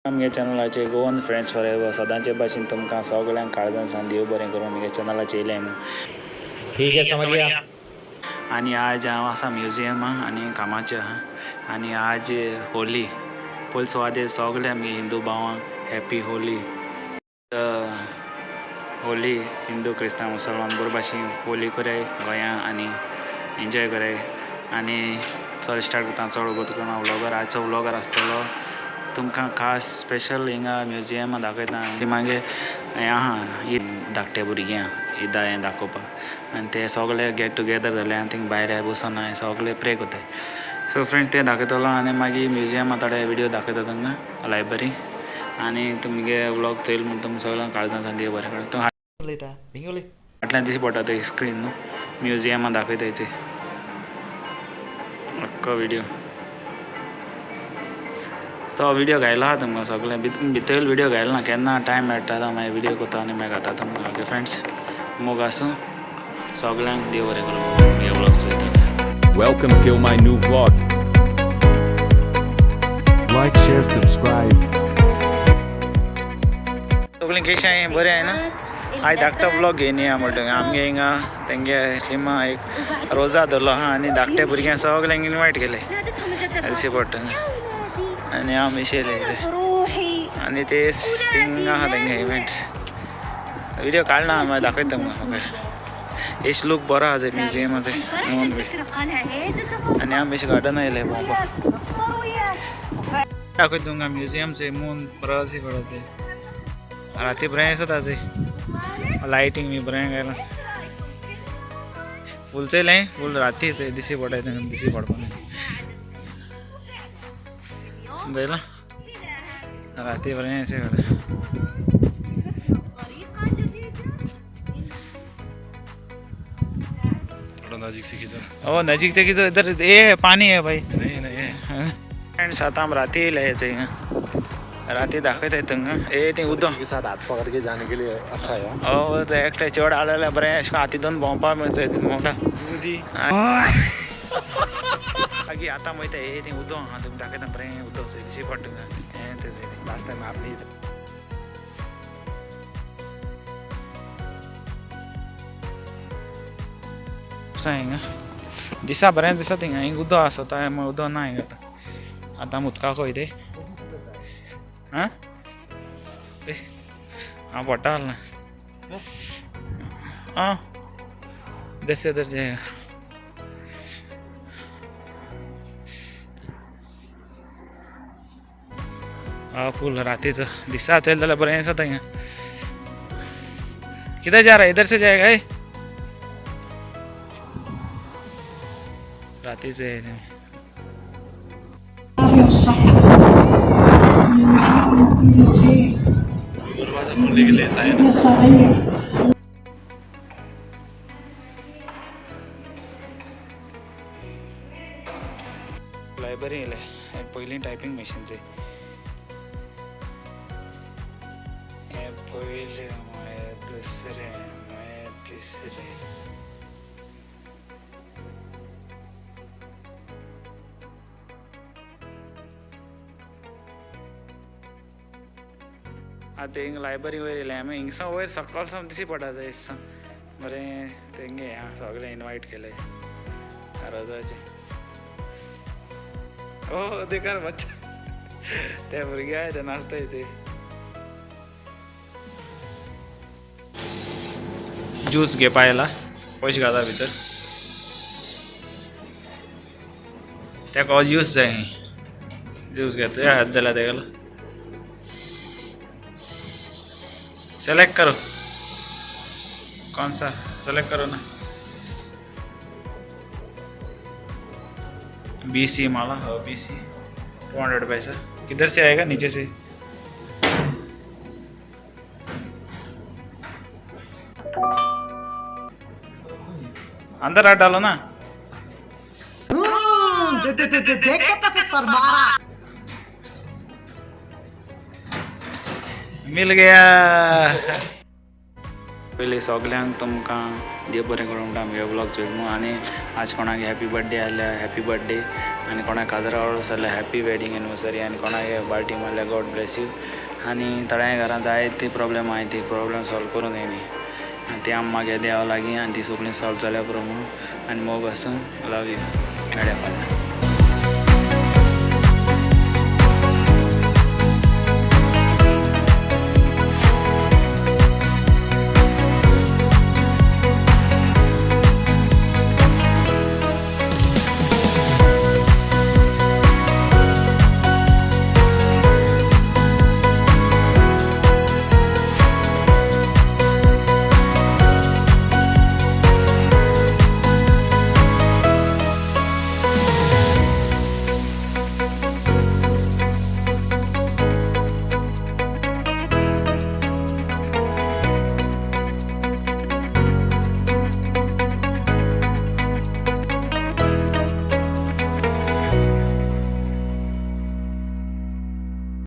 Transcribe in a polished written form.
आमगे चॅनलाचे Goan friends forever सदांचे भाशेन तुमकां सगळ्यांक काळजान देव बरें करून आमगे चॅनलाचे येयले ठीक है समझ गया। आणि आज हांव आसा म्युजियमाक आनी कामाचे आहा आनी आज होली पयले सुवातेर सगळे आमगे हिंदू भावांक हॅपी होली। होली हिंदू क्रिस्तांव मुसलमान बरे भाशेन होली कराय गोंयां आनी एन्जॉय कराय आनी चल स्टार्ट करता चड वगत करून हांव व्लॉगर आजचो व्लॉगर आसतलो तुमकां खास स्पेशल हिंगा म्युजियमा दाखयता ती मागीर हें आहा धाकट्या भुरग्यांक ईद हें दाखोवपाक आनी ते सगळे गेट टुगेदर जाले आनी थिंग भायर बसून हांवें सगळे प्रे कोताय सो फ्रेंड्स ते दाखयतलो आनी मागीर म्युजियमा थोडे विडियो दाखयता तुमकां लायब्ररी आनी तुमगे व्लॉग चोयल म्हण तुमकां सगळ्यांक काळजान देव बरें करूं तूं फाटल्यान दिसी पडटा तो स्क्रीन न्हू म्युजियमा दाखयतायचे अख्खो विडियो तो विडियो घायला आहा तुमकां सगळें भितर विडियो घायला ना केन्ना टायम मेळटा तो मागीर विडियो कोता आनी मागीर घालता तुमकां ओके फ्रेंड्स मोग आसूं सगळ्यांक देव बरें करूं हे vlog Choyta Welcome to my new vlog. Like, share, subscribe. सगळें केशें हांय बरें आय ना आयज धाकटो व्लॉग घेवन या म्हणटा आमगे हिंगा तेंगे स्लिमा एक रोजा धरलो आहा आनी धाकट्या भुरग्यांक सगळ्यांक इनवायट केले दिसी पडटा आनी हांव मिशेले आनी ते थिंग आहा तेंगे इव्हेंट्स विडियो काडना हांव दाखयता तुमकां मुखार एश लूक बरो आहा म्युजियमाचे म्हणून बी आनी हांव बेश गार्डन आयले भोंवपाक दाखयता तुमकां म्युजियमचे मून बरो सी पडटा ते राती बरें आसता ते लायटींग बी बरें घायलां फूल चयलें फूल रातीच दिसी पडटा तें दिसी पडपाक जायला राती बरें अशें थोड़ा नजीक से खींचो ओ नजीक से खींचो इधर ये पानी है भाई नहीं नहीं फ्रेंड्स आता हम राती येयले राती दाखयताय तुमकां ए तें उदक के साथ हाथ पकड़ के जाने के लिए अच्छा है। हो ते एकटे चड आलेले बरें अशें करून हातींतून भोंवपाक मेळचें म्हाका मागीर आतां वयता हे तें उदक आहा तुमकां दाखयता बरें उदक दिशी पडटा तुमकां हें तें लास्ट टायम आपली हिंगा दिसा बरें दिसता थिंगा हिंग उदक आसता उदक ना हिंगा आतां उदकाक वय ते हाँ हाँ पटा ना हाँ दस इधर जाएगा हाँ फुल राती तो दिशा चल जाल्यार बरें आसता हिंगा किधर जा रहा है इधर से जाएगा ये राती से दरवाजा खोलने के लिए शायद लायब्ररी येयले पयलीं टायपिंग मशीन ते हे पयले मागीर दुसरें मागीर तिसरें आतां हिंग लायब्ररी वयर येयले आमी हिंगसा वयर सकाळ सावन दिसी पडटा जाय बरें तेंगे हां सगळे इनवायट केले रोजाचे ओ देखा बच्चा ते भुरगे आहाय ते नाचताय ते ज्यूस घे पायला पयशे घाला भितर तेका ज्यूस जाय ज्यूस घेता हात जाला तेगेलो सेलेक्ट करो कौन सा सेलेक्ट करो ना BC माला हो BC 200 पैसा किधर से आएगा नीचे से अंदर हाथ डालो ना देख के कैसे शर्मारा मिल गया पयलीं सगल्यांक तुमकां देव बरें करूं म्हणटा आमगे व्लॉग चोय आनी आज कोणाक हॅपी बर्थडे आसल्यार हॅपी बर्थडे आनी कोणाक काजरा आवडस जाल्यार हॅपी वेडींग एनिवर्सरी आनी कोणाक पार्टी मारल्यार गॉड ब्लेस यू आनी थोड्या घरां जायती प्रॉब्लेम आहाय ती प्रॉब्लेम सॉल्व करून येयली आनी ती आमी मागे देवा लागीं आनी ती सगळीं सॉल्व जाल्या पुरो म्हणून आनी मोग आसूं लव यू मेळ्या फाल्यां